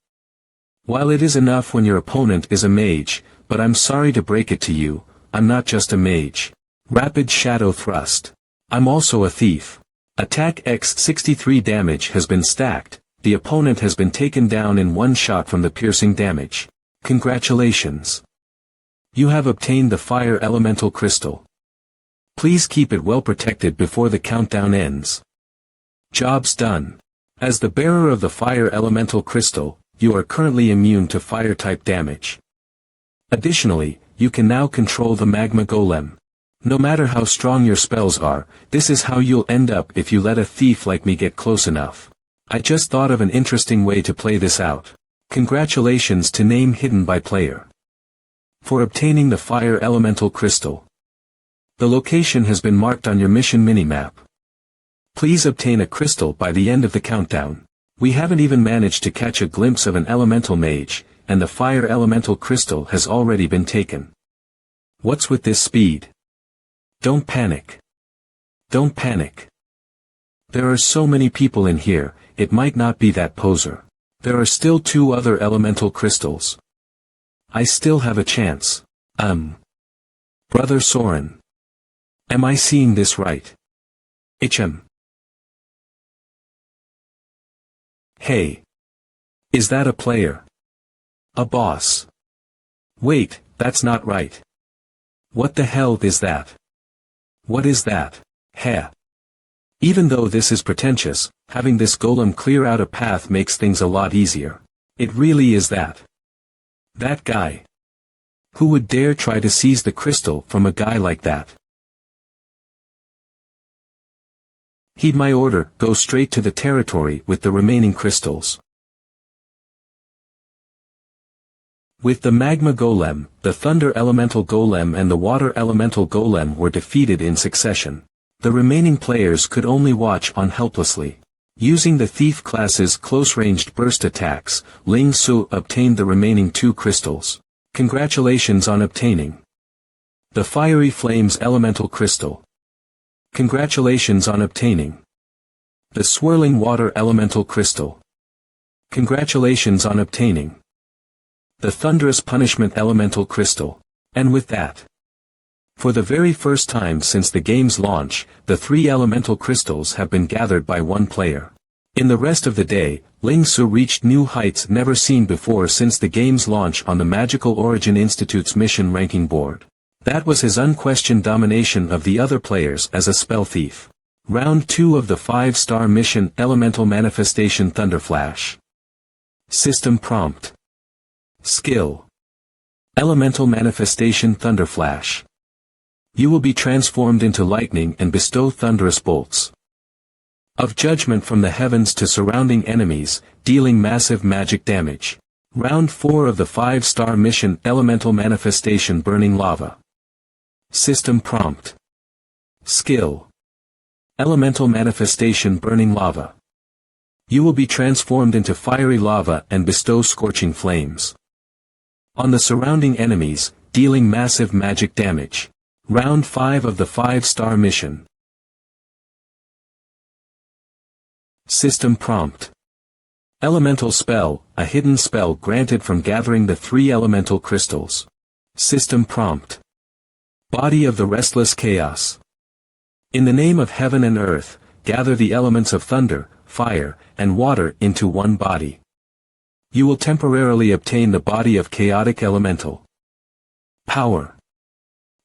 While it is enough when your opponent is a mage, but I'm sorry to break it to you, I'm not just a mage. Rapid shadow thrust. I'm also a thief. Attack X 63 damage has been stacked, the opponent has been taken down in one shot from the piercing damage. Congratulations! You have obtained the Fire Elemental Crystal. Please keep it well protected before the countdown ends. Job's done. As the bearer of the Fire Elemental Crystal, you are currently immune to fire-type damage. Additionally, you can now control the Magma Golem. No matter how strong your spells are, this is how you'll end up if you let a thief like me get close enough. I just thought of an interesting way to play this out. Congratulations to name hidden by player for obtaining the Fire Elemental Crystal. The location has been marked on your mission minimap. Please obtain a crystal by the end of the countdown. We haven't even managed to catch a glimpse of an elemental mage, and the Fire Elemental Crystal has already been taken. What's with this speed? Don't panic. Don't panic. There are so many people in here, it might not be that poser. There are still 2 other elemental crystals. I still have a chance. Brother Soren. Am I seeing this right? Hey. Is that a player? A boss? Wait, that's not right. What the hell is that? What is that? Heh. Even though this is pretentious, having this golem clear out a path makes things a lot easier. It really is that. That guy. Who would dare try to seize the crystal from a guy like that? Heed my order, go straight to the territory with the remaining crystals. With the Magma Golem, the Thunder Elemental Golem and the Water Elemental Golem were defeated in succession. The remaining players could only watch on helplessly. Using the Thief class's close-ranged burst attacks, Ling Su obtained the remaining 2 crystals. Congratulations on obtaining the Fiery Flames Elemental Crystal. Congratulations on obtaining the Swirling Water Elemental Crystal. Congratulations on obtaining the Thunderous Punishment Elemental Crystal. And with that, for the very first time since the game's launch, the 3 elemental crystals have been gathered by one player. In the rest of the day, Ling Su reached new heights never seen before since the game's launch on the Magical Origin Institute's mission ranking board. That was his unquestioned domination of the other players as a spell thief. Round 2 of the 5-star mission Elemental Manifestation Thunderflash. System Prompt. Skill. Elemental Manifestation Thunderflash. You will be transformed into lightning and bestow thunderous bolts of judgment from the heavens to surrounding enemies, dealing massive magic damage. Round 4 of the 5-star mission Elemental Manifestation Burning Lava. System Prompt. Skill. Elemental Manifestation Burning Lava. You will be transformed into fiery lava and bestow scorching flames on the surrounding enemies, dealing massive magic damage. Round 5 of the 5-star mission. System Prompt. Elemental Spell, a hidden spell granted from gathering the 3 elemental crystals. System Prompt. Body of the Restless Chaos. In the name of heaven and earth, gather the elements of thunder, fire, and water into one body. You will temporarily obtain the body of chaotic elemental power.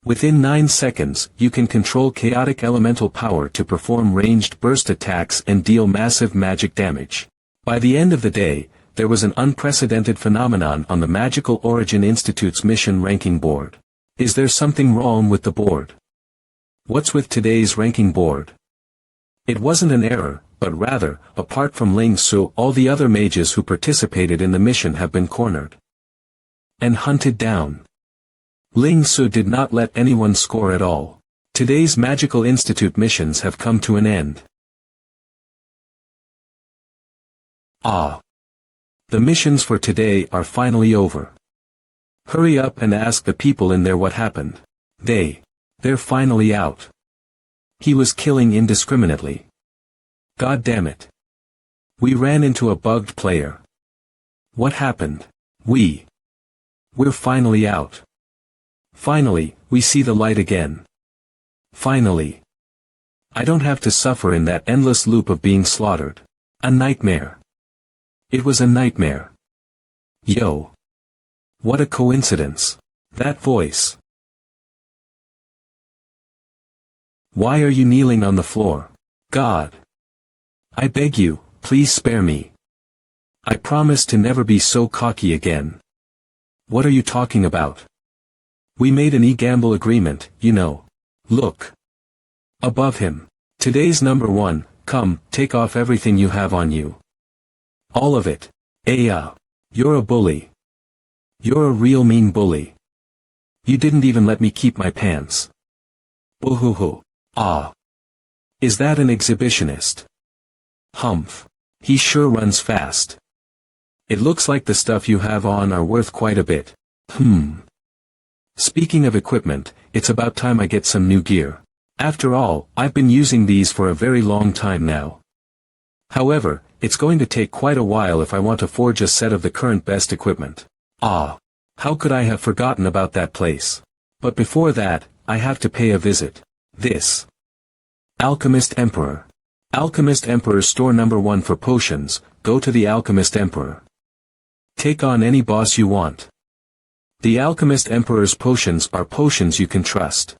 Within 9 seconds, you can control chaotic elemental power to perform ranged burst attacks and deal massive magic damage. By the end of the day, there was an unprecedented phenomenon on the Magical Origin Institute's mission ranking board. Is there something wrong with the board? What's with today's ranking board? It wasn't an error, but rather, apart from Ling Su, all the other mages who participated in the mission have been cornered and hunted down. Ling Su did not let anyone score at all. Today's Magical Institute missions have come to an end. Ah! The missions for today are finally over. Hurry up and ask the people in there what happened. They're finally out. He was killing indiscriminately. God damn it. We ran into a bugged player. What happened? We're finally out. Finally, we see the light again. Finally. I don't have to suffer in that endless loop of being slaughtered. A nightmare. It was a nightmare. Yo. What a coincidence. That voice. Why are you kneeling on the floor? God. I beg you, please spare me. I promise to never be so cocky again. What are you talking about? We made an e-gamble agreement, you know. Look. Above him. Today's number one, come, take off everything you have on you. All of it. You're a bully. You're a real mean bully. You didn't even let me keep my pants. Boo-hoo-hoo. Ah. Is that an exhibitionist? Humph. He sure runs fast. It looks like the stuff you have on are worth quite a bit. Speaking of equipment, it's about time I get some new gear. After all, I've been using these for a very long time now. However, it's going to take quite a while if I want to forge a set of the current best equipment. How could I have forgotten about that place? But before that, I have to pay a visit. This. Alchemist Emperor. Alchemist Emperor store number 1 for potions, go to the Alchemist Emperor. Take on any boss you want. The Alchemist Emperor's potions are potions you can trust.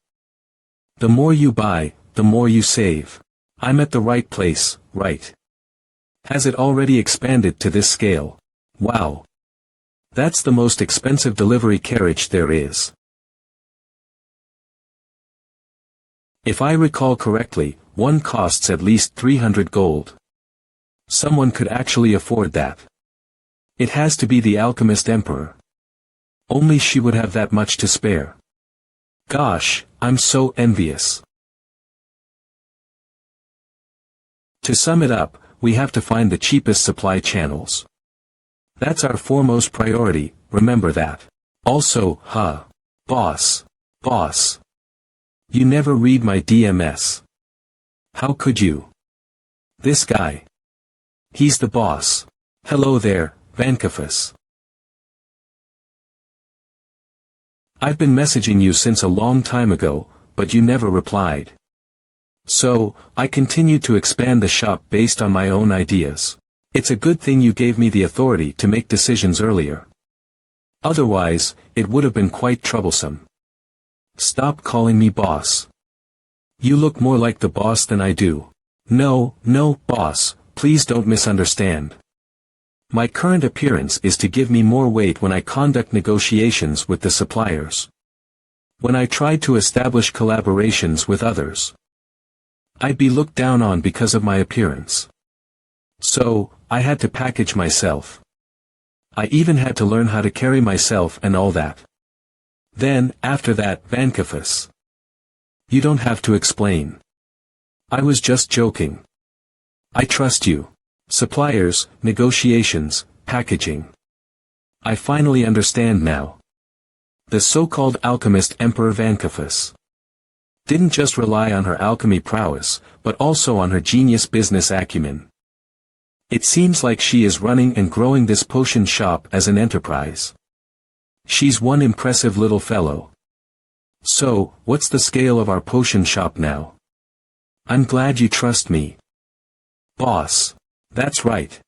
The more you buy, the more you save. I'm at the right place, right? Has it already expanded to this scale? Wow. That's the most expensive delivery carriage there is. If I recall correctly, one costs at least 300 gold. Someone could actually afford that. It has to be the Alchemist Emperor. Only she would have that much to spare. Gosh, I'm so envious. To sum it up, we have to find the cheapest supply channels. That's our foremost priority, remember that. Also, boss. You never read my DMS. How could you? This guy. He's the boss. Hello there, Vankafus. I've been messaging you since a long time ago, but you never replied. So, I continued to expand the shop based on my own ideas. It's a good thing you gave me the authority to make decisions earlier. Otherwise, it would have been quite troublesome. Stop calling me boss. You look more like the boss than I do. No, boss, please don't misunderstand. My current appearance is to give me more weight when I conduct negotiations with the suppliers. When I try to establish collaborations with others, I'd be looked down on because of my appearance. So, I had to package myself. I even had to learn how to carry myself and all that. Then, after that, Vankafus. You don't have to explain. I was just joking. I trust you. Suppliers, negotiations, packaging. I finally understand now. The so-called alchemist Emperor Vankafus didn't just rely on her alchemy prowess, but also on her genius business acumen. It seems like she is running and growing this potion shop as an enterprise. She's one impressive little fellow. So, what's the scale of our potion shop now? I'm glad you trust me. Boss. That's right.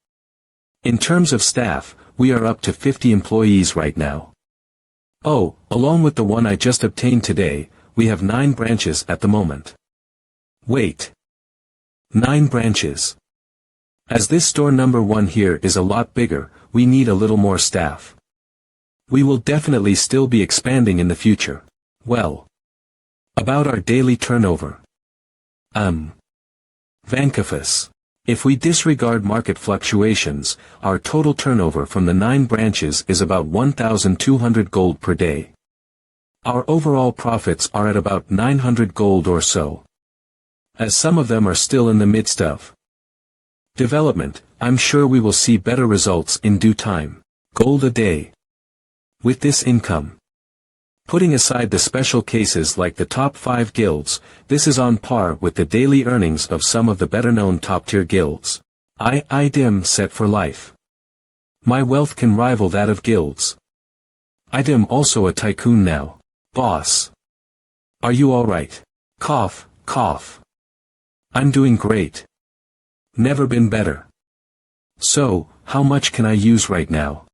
In terms of staff, we are up to 50 employees right now. Oh, along with the one I just obtained today, we have 9 branches at the moment. Wait. 9 branches. As this store number 1 here is a lot bigger, we need a little more staff. We will definitely still be expanding in the future. Well. About our daily turnover. Vankafus. If we disregard market fluctuations, our total turnover from the 9 branches is about 1,200 gold per day. Our overall profits are at about 900 gold or so. As some of them are still in the midst of development, I'm sure we will see better results in due time. Gold a day. With this income, putting aside the special cases like the top 5 guilds, this is on par with the daily earnings of some of the better-known top-tier guilds. I'm set for life. My wealth can rival that of guilds. I'm also a tycoon now. Boss. Are you alright? Cough, cough. I'm doing great. Never been better. So, how much can I use right now?